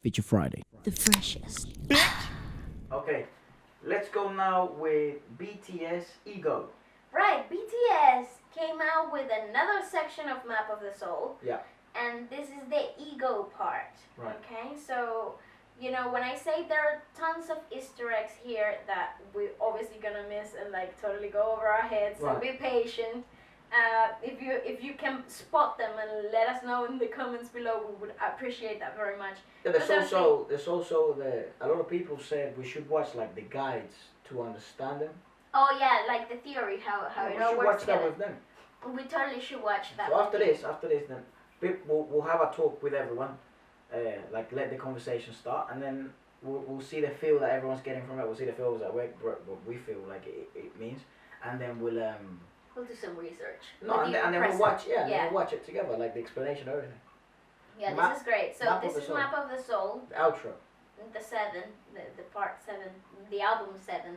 Feature Friday. The freshest. Okay, let's go now with BTS Ego. Right, BTS came out with another section of Map of the Soul. Yeah. And this is the ego part. Right. Okay, so when I say there are tons of Easter eggs here that we're obviously gonna miss and like totally go over our heads, so Right. be patient. If you can spot them and let us know in the comments below, we would appreciate that very much. Yeah, there's also a lot of people said we should watch like the guides to understand them. Oh yeah, like the theory, how We it all should works watch that together. with them. We totally should watch that. So with you. after this, then we'll have a talk with everyone, like let the conversation start, and then we'll see the feel that everyone's getting from it. We'll see the feels that what we feel like it means, and then we'll do some research. no, with and you then we'll present. watch and then Yeah. we'll watch it together, like the explanation of everything. Yeah, Map- this is great. So Map of this the is Soul. Map of the Soul, The outro. the part 7, the album 7.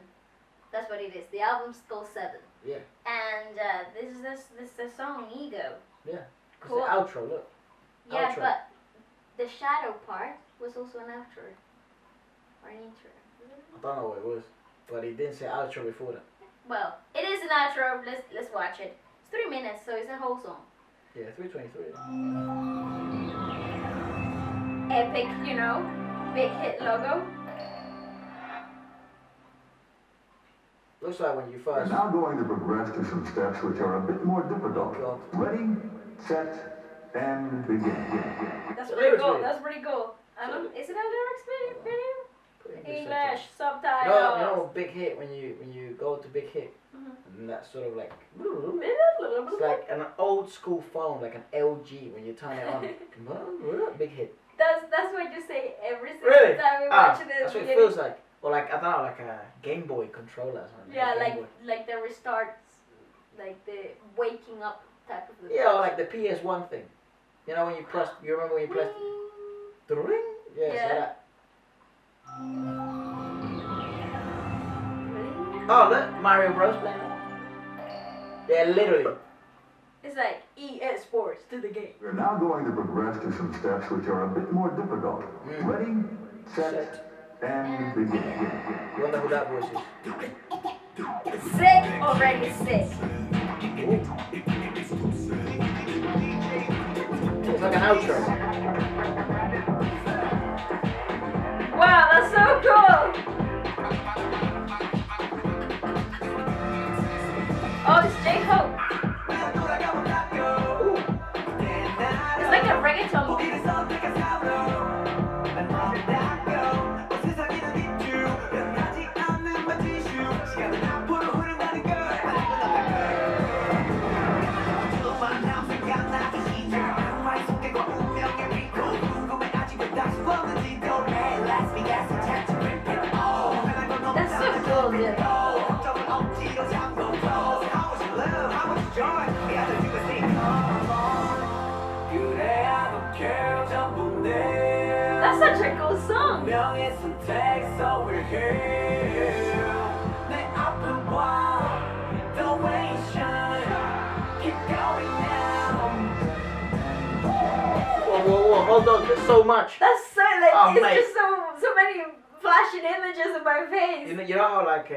That's what it is. The album's called 7. Yeah. And this is the song Ego. Yeah. Cool. It's the outro. Look. Yeah, Outro. but the shadow part was also an outro or an intro. I don't know what it was, but he didn't say outro before that. Well, it is an outro. Let's watch it. It's 3 minutes, so it's a whole song. Yeah, 323. Epic, big hit logo. Looks like when you We're first. now going to progress to some steps which are a bit more difficult. God. Ready, set, and begin. That's The pretty lyrics cool. video. That's pretty cool. Is it a lyrics video? Put it in the English subtitles. subtitles. You know big hit when you go to big hit, Mhm. and that's sort of like it's like an old school phone, like an LG when you turn it on. Big hit. That's what you say every single Really? time we watch this. That's what it feels like. Or like I don't know, like a Game Boy controller or something. Yeah, a Game Boy. like the restarts, like the waking up type of. Yeah, or like the PS1 thing. You know when you press. You remember when you pressed the ring? Yeah. So Yeah. that. Oh look, Mario Bros. Playing that. Yeah, literally. It's like EA Sports to the game. We're now going to progress to some steps which are a bit more difficult. Mm. Ready, set, and begin. You wonder who that voice is? Sick already sick. It's like an outro. Wow, that's so cool. Oh, it's J-Hope. It's like a reggaeton beat. That's so cool, dude. That's such a cool song. Whoa, hold on, there's so much. That's so like Oh, it's mate. just so many flashing images in my face. You know how like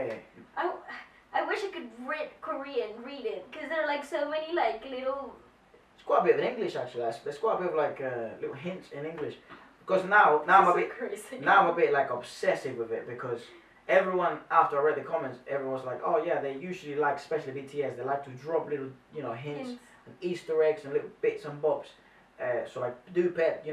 I wish I could read it, because there are like so many like little. it's quite a bit of English actually. There's quite a bit of like little hints in English. Because now I'm a bit crazy. now I'm a bit like obsessive with it because everyone after I read the comments, everyone's like, oh yeah, they usually like, especially BTS, they like to drop little hints and Easter eggs and little bits and bobs. So like do pet,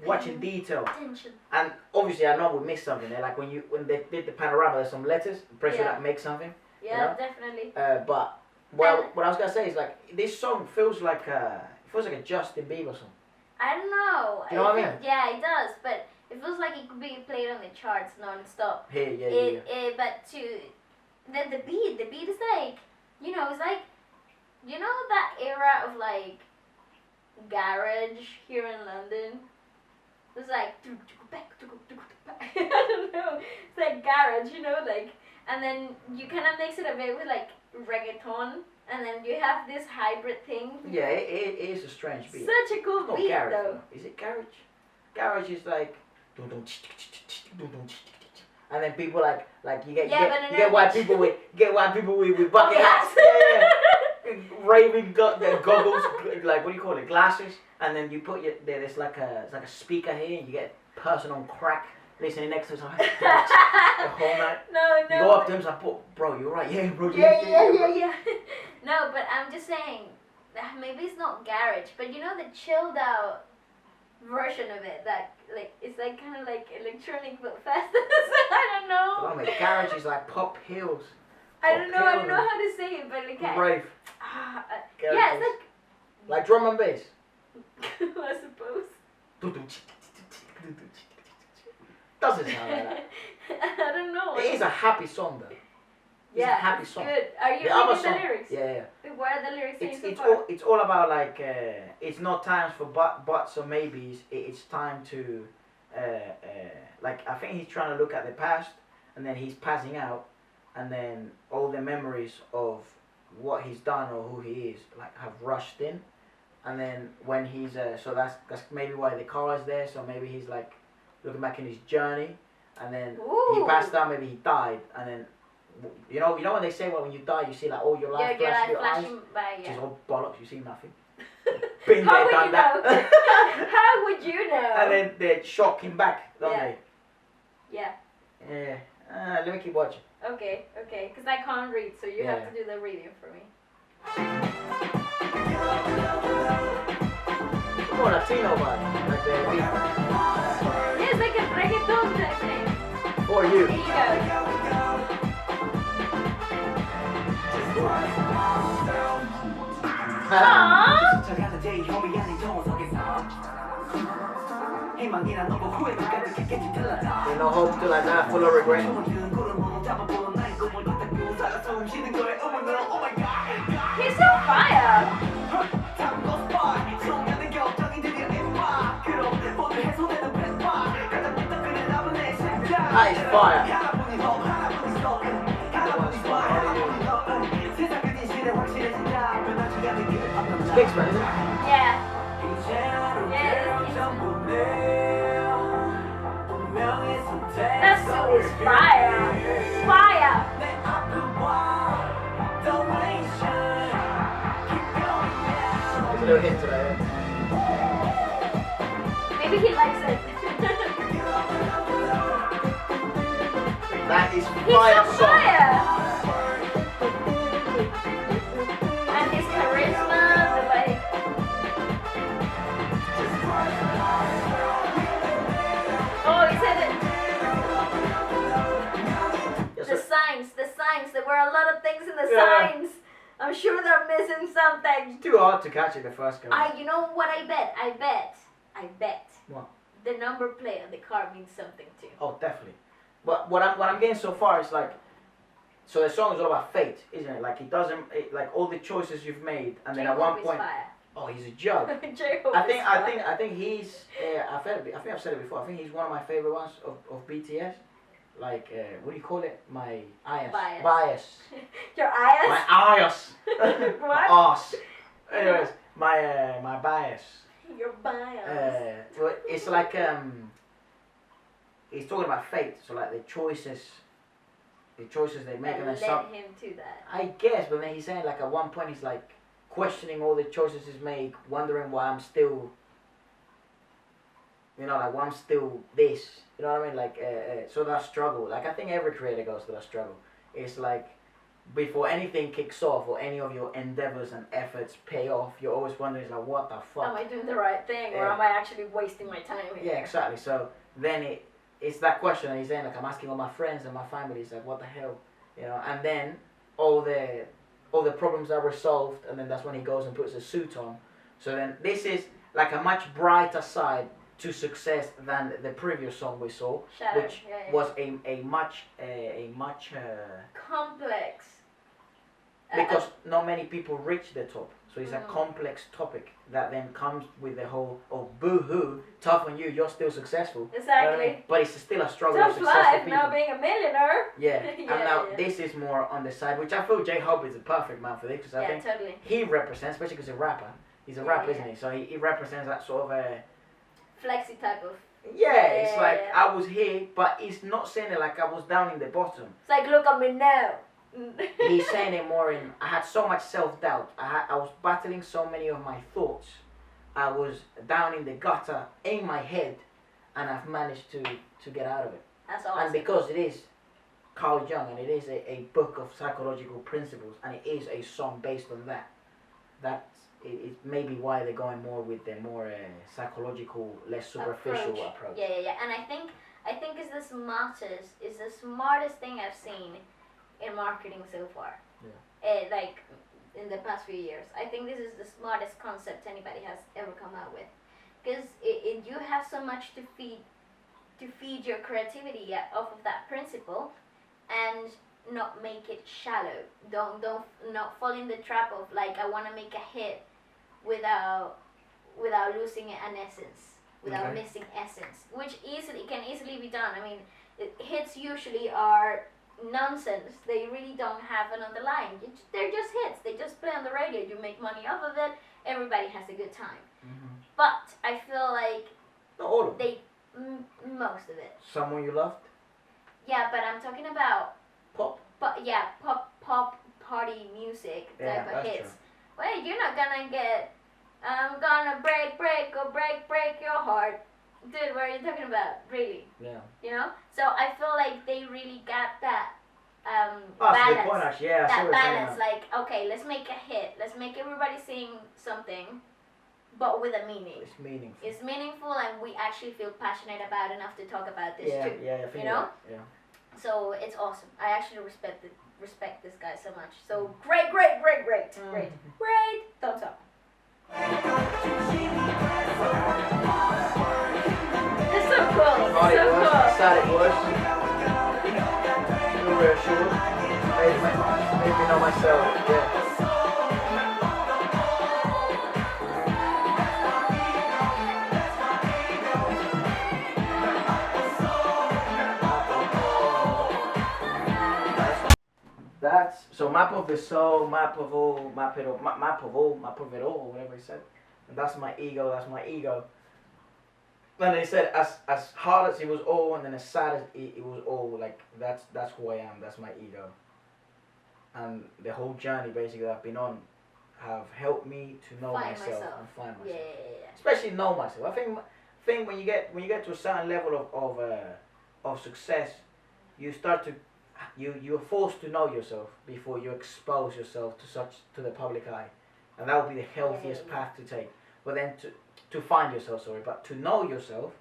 watch in detail. Attention. And obviously I know we missed something there. Like when they did the panorama, there's some letters. Press Yeah. that make something. Yeah, know? definitely. But what I was gonna say is like this song feels like a Justin Bieber song. I don't know. You know what I mean? Yeah, it does, but it feels like it could be played on the charts non-stop. Hey, yeah. But the beat is like, it's like, that era of like garage here in London. It was like, I don't know. It's like garage, like, and then you kind of mix it a bit with like reggaeton, and then you have this hybrid thing. Yeah, it is a strange beat. Such a cool It's not beat garage, though. though. Is it garage? Garage is like And then people like you get white people with bucket hats, raving goggles, like what do you call it, glasses, and then you put there's like a speaker here, and you get a person on crack listening next to us the whole night. No. You go up to him, like, bro, you're right, yeah, bro, Yeah. No, but I'm just saying, maybe it's not garage, but you know the chilled out version of it, that like it's like kind of like electronic but faster. I don't know. Garage is like pop hills. I don't know how to say it, but like rave. Yeah, it's like drum and bass. I suppose. Doesn't sound like that. I don't know. It is a happy song though. It's a happy song. Good. Are you reading the lyrics? Yeah. What are the lyrics saying so far? It's all about like it's not times for buts or maybes. It's time to like I think he's trying to look at the past, and then he's passing out, and then all the memories of what he's done or who he is like have rushed in, and then when he's so that's maybe why the car is there. So maybe he's like looking back in his journey, and then he passed out. Maybe he died, and then. You know when they say, well, when you die, you see like all your life flash your eyes, which is all bollocks. You see nothing. Been How there, would done you that. know? How would you know? And then they shock him back, don't they? Yeah. Yeah. Let me keep watching. Okay, because I can't read, so you have to do the reading for me. More Latino vibe, like the beat. Yeah, it's like a reggaeton type thing. For you. Here you go. Aww. You know, hope to like that, full of regret. He's on fire. That is fire. It's Kingsman, isn't it? Yeah. That song is fire. Fire. There's a little hint to that. Maybe he likes it. That is He's fire on song. fire. And his charisma, the like. Oh, he said it. Yes, The sir. signs. There were a lot of things in the signs. I'm sure they're missing something. It's too hard to catch it the first go. You know what I bet? I bet. What? The number plate on the car means something too. Oh, definitely. But what I'm getting so far is like, so the song is all about fate, isn't it? Like like all the choices you've made, and then at one point, oh, he's a joke. I think he's. I think I've said it before. I think he's one of my favorite ones of BTS. Like, what do you call it? My bias. Your eyes? My bias. What? My arse. Anyways, my bias. Your bias. Well, it's like he's talking about fate. So like the choices they make, and then led him to that. I guess, but then he's saying like at one point he's like questioning all the choices he's made, wondering why I'm still. You know, like why I'm still this. You know what I mean? Like so that struggle. Like I think every creator goes through that struggle. It's like before anything kicks off or any of your endeavors and efforts pay off, you're always wondering like, what the fuck? Am I doing the right thing, or am I actually wasting my time here? Yeah, exactly. So then it's that question, and he's saying like, I'm asking all my friends and my family, it's like, what the hell, you know? And then all the problems are resolved, and then that's when he goes and puts a suit on. So then this is like a much brighter side to success than the previous song we saw, which was a much complex. Because not many people reach the top, so it's a complex topic that then comes with the whole boo-hoo, tough on you, you're still successful. Exactly. You know what I mean? But it's still a struggle tough of successful life, people. now being a millionaire. Yeah, and now this is more on the side, which I feel J-Hope is a perfect man for this, because I think totally. he represents, especially because he's a rapper. He's a rapper, isn't he? So he represents that sort of a flexy type of Yeah, it's Yeah, like yeah. I was here, but he's not saying it like I was down in the bottom. It's like, look at me now. He's saying it more in, I had so much self-doubt. I was battling so many of my thoughts. I was down in the gutter in my head, and I've managed to get out of it. That's awesome. And because it is Carl Jung, and it is a book of psychological principles, and it is a song based on that, that's it maybe why they're going more with the more psychological, less superficial approach. Yeah. And I think it's the smartest thing I've seen in marketing so far. Yeah. Like in the past few years, I think this is the smartest concept anybody has ever come out with, because you have so much to feed your creativity off of that principle, and not make it shallow. Don't not fall in the trap of like, I want to make a hit without losing an essence, without missing essence, which can easily be done. I mean, hits usually are nonsense. They really don't have an underlying. They're just hits. They just play on the radio. You make money off of it. Everybody has a good time. Mm-hmm. But I feel like not all of it. Most of it. Someone you loved? Yeah, but I'm talking about pop. But yeah, pop party music type of hits. True. Well, you're not gonna get I'm gonna break your heart. Dude, what are you talking about? Really? Yeah. You know? So I feel like they really got that That's balance. a good point, actually. Yeah, that balance, like, okay, let's make a hit. Let's make everybody sing something, but with a meaning. It's meaningful. It's meaningful, and we actually feel passionate about enough to talk about this too. Yeah, I think you know? Yeah. So it's awesome. I actually respect this guy so much. So Mm. great. Thumbs up. It's so cool. Thought So it was. cool. Sad it was. Feel reassured. Maybe know myself. Yeah. That's so map of the soul, map of all, map it all, map of it all, or whatever he said. And that's my ego. That's my ego. And they said as hard as it was all, and then as sad as it was all, like that's who I am. That's my ego. And the whole journey basically that I've been on have helped me to know myself and find myself. Yeah. Especially know myself. I think when you get to a certain level of success, you start to you're forced to know yourself before you expose yourself to the public eye, and that would be the healthiest path to take. But then to find yourself, but to know yourself,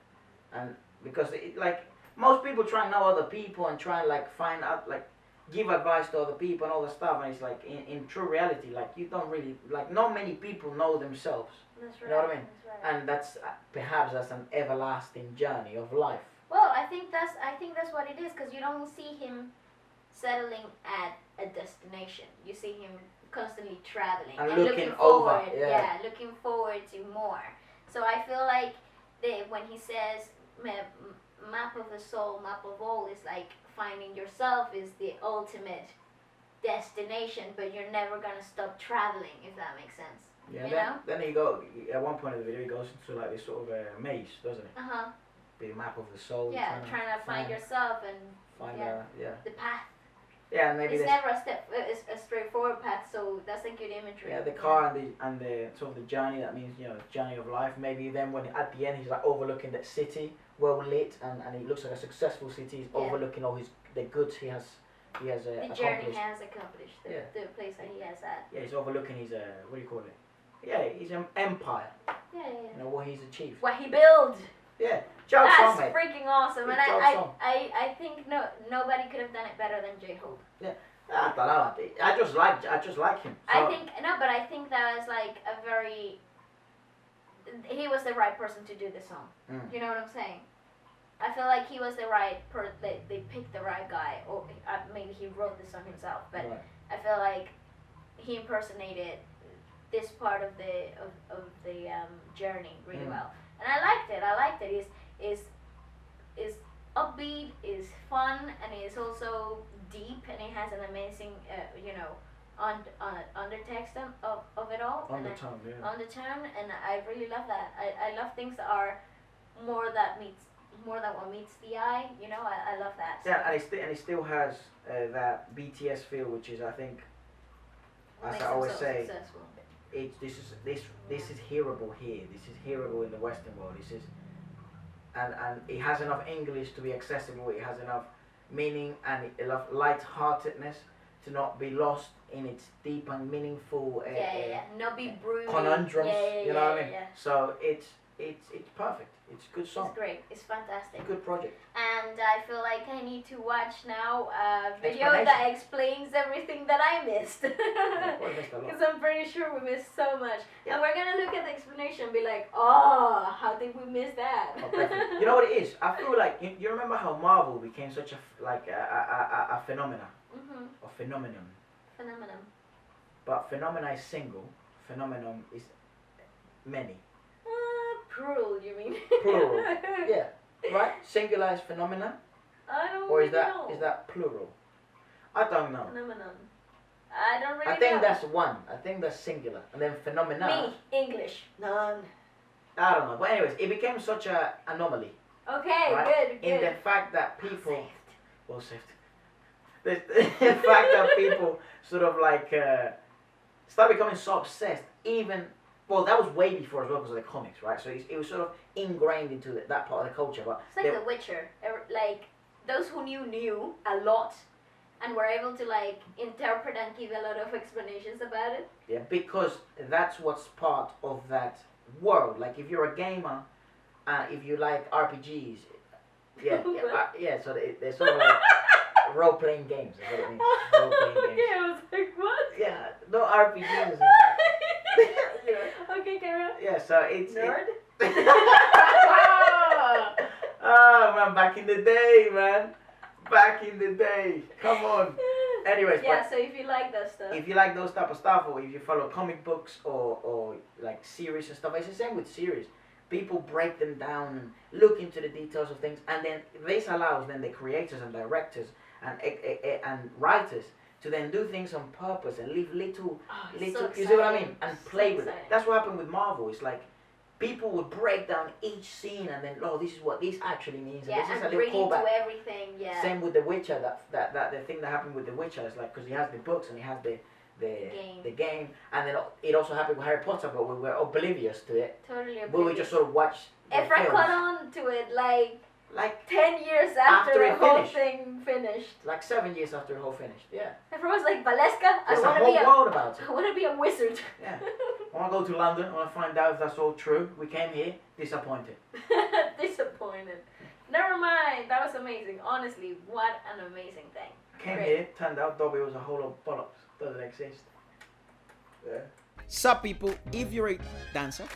and because like most people try and know other people and try and like find out, like give advice to other people and all that stuff, and it's like in true reality, like you don't really, like not many people know themselves. That's right. You know what I mean? That's right. And that's perhaps that's an everlasting journey of life. Well, I think that's what it is, because you don't see him settling at a destination. You see him constantly traveling and looking forward. over. Yeah, looking forward to more. So I feel like when he says map of the soul, map of all, is like finding yourself is the ultimate destination, but you're never gonna stop traveling, if that makes sense. Yeah. Then he go at one point of the video. He goes into like this sort of maze, doesn't he? The map of the soul. Yeah, trying to find yourself and find the path. Yeah, and maybe it's never a straightforward path, so that's a good imagery. Yeah, the car and the sort of the journey. That means journey of life. Maybe then when at the end he's like overlooking that city, well lit, and it looks like a successful city. He's overlooking all the goods he has the accomplished. journey he has accomplished. The place that he has at. Yeah, he's overlooking his what do you call it? Yeah, he's an empire. Yeah. You know what he's achieved. What he built. Yeah. That's freaking awesome, and I think nobody could have done it better than J-Hope. Yeah, I don't know. I just like him. So. But I think that was like he was the right person to do the song. You know what I'm saying? I feel like he was the right they picked the right guy, or maybe he wrote the song himself. But right. I feel like he impersonated this part of the journey really well, and I liked it. Is upbeat, is fun, and is also deep, and it has an amazing undertext of it all. Undertone, Undertone, and I really love that. I love things that are more that meets more than what meets the eye. You know, I love that. Yeah, and it still has that BTS feel, which is, I think, What as makes I them always so say, successful. this is hearable here. This is hearable in the Western world. This is, and it has enough English to be accessible. It has enough meaning and enough light-heartedness to not be lost in its deep and meaningful Not be brooding. conundrums. You know what I mean? Yeah. So it's perfect. It's a good song. It's great. It's fantastic. Good project. And I feel like I need to watch now a video Explanation. that explains everything that I missed. Well, missed a lot. Because I'm pretty sure we missed so much. Yeah. And we're gonna look at the explanation and be like, oh, how did we miss that? Oh, definitely. You know what it is? I feel like you remember how Marvel became such a phenomena or phenomenon. Phenomenon. But phenomena is single. Phenomenon is many. Plural, you mean? Plural. Yeah. Right? Singular is phenomena, I don't or really is that know. plural? I don't know. Phenomenon. I don't really know. I think that's one. I think that's singular, and then phenomena. Me, English. None. I don't know. But anyways, it became such a anomaly. Okay, Right? good. In the fact that people. Saved. Well saved. The fact that people sort of like start becoming so obsessed, even well, that was way before as well because of the comics, right? So it was sort of ingrained into that part of the culture. But It's like The Witcher. Like those who knew a lot, and were able to like interpret and give a lot of explanations about it. yeah, because that's what's part of that world. Like if you're a gamer, if you like RPGs, yeah. So they're sort of like role-playing games. Is what it means. Role-playing games. Okay, I was like, what? Yeah, no RPGs. Okay, carry on. Yeah, so it's Nerd. Oh man, back in the day, man. Back in the day. Come on. Anyways, Yeah, but so if you like that stuff. if you like those type of stuff, or if you follow comic books or like series and stuff, it's the same with series. People break them down and look into the details of things, and then this allows then the creators and directors and writers to then do things on purpose and leave little, so you see what I mean, exciting. and So play with it. exciting. That's what happened with Marvel. It's like people would break down each scene and then, oh, this is what this actually means, and Yeah, this is a and little bring it callback. to everything. Yeah. Same with The Witcher. That the thing that happened with The Witcher is like because he has the books and he has the game, and then it also happened with Harry Potter, but we were oblivious to it. Totally. We would just sort of watch the Efra films. caught on to it like Like 10 years after After the it whole finished. thing finished. like 7 years after the whole finished. Yeah. Efra was like, Wlsk, I There's a want to whole be world about it. I want to be a wizard. Yeah. I want to go to London. I want to find out if that's all true. We came here disappointed. Disappointed. Never mind. That was amazing. Honestly, what an amazing thing. Came Great. here, turned out Dobby was a whole lot of bollocks. Doesn't exist. Yeah. Sup people, if you're a dancer.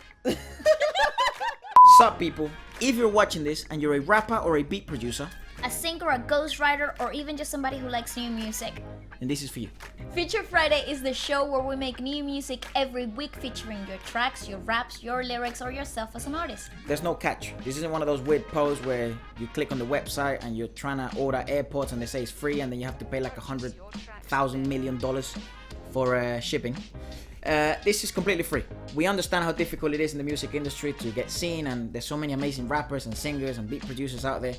Sup people, if you're watching this and you're a rapper or a beat producer, a singer, a ghostwriter, or even just somebody who likes new music, then this is for you. Feature Friday is the show where we make new music every week featuring your tracks, your raps, your lyrics, or yourself as an artist. There's no catch. This isn't one of those weird posts where you click on the website and you're trying to order AirPods and they say it's free and then you have to pay like $100,000 million for shipping. This is completely free. We understand how difficult it is in the music industry to get seen, and there's so many amazing rappers and singers and beat producers out there.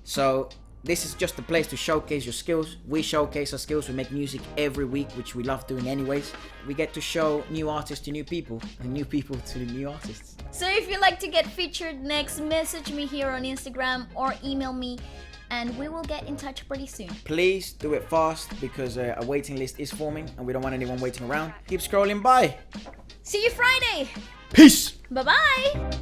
So this is just a place to showcase your skills. We showcase our skills. We make music every week, which we love doing anyways. We get to show new artists to new people and new people to new artists. So if you'd like to get featured next, message me here on Instagram or email me and we will get in touch pretty soon. Please do it fast because a waiting list is forming and we don't want anyone waiting around. Keep scrolling by. See you Friday! Peace! Bye-bye!